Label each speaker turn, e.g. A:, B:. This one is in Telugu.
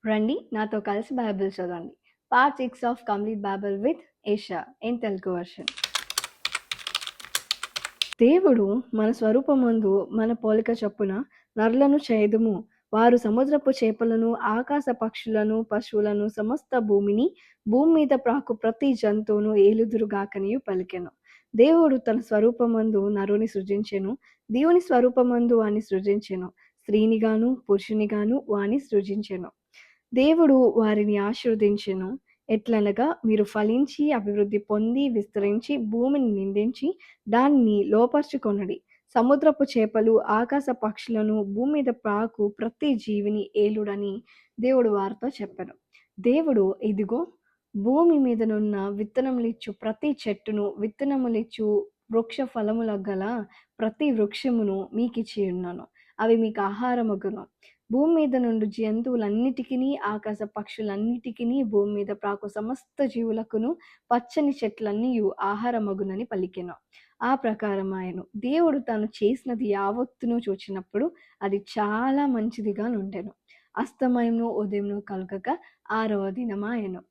A: రండి నాతో కలిసి బైబిల్ చదవండి. Part 6 of complete Bible with Esha in Telugu version. దేవుడు మన స్వరూపమందు మన పోలిక చొప్పున నరులను చేయుదుము. వారు సముద్రపు చేపలను, ఆకాశ పక్షులను, పశువులను, సమస్త భూమిని, భూమి మీద ప్రాకు ప్రతి జంతువును ఏలుదురుగాకనియు పలికెను. దేవుడు తన స్వరూపమందు నరుని సృజించెను. దేవుని స్వరూపమందు వాని సృజించెను. స్త్రీనిగాను పురుషునిగాను వాని సృజించెను. దేవుడు వారిని ఆశీర్వదించెను. ఎట్లనగా, మీరు ఫలించి అభివృద్ధి పొంది విస్తరించి భూమిని నిండించి దానిని లోపర్చుకొనుడి. సముద్రపు చేపలు, ఆకాశ పక్షులను, భూమి మీద ప్రాకు ప్రతి జీవిని ఏలుడని దేవుడు వారితో చెప్పెను. దేవుడు, ఇదిగో, భూమి మీదనున్న విత్తనములిచ్చు ప్రతి చెట్టును, విత్తనములిచ్చు వృక్ష ఫలముల గల ప్రతి వృక్షమును మీకిచ్చి ఉన్నాను. అవి మీకు ఆహారమగును. భూమి మీద నుండి జంతువులన్నిటికిని, ఆకాశ పక్షులన్నిటికిని, భూమి మీద ప్రాకు సమస్త జీవులకును పచ్చని చెట్లన్నీయు ఆహారమగునని పలికెను. ఆ ప్రకారమాయెను. దేవుడు తాను చేసినది యావత్తును చూచినప్పుడు అది చాలా మంచిదిగా నుండెను. అస్తమయమును ఉదయమును కలుగక 6వ దినమాయెను.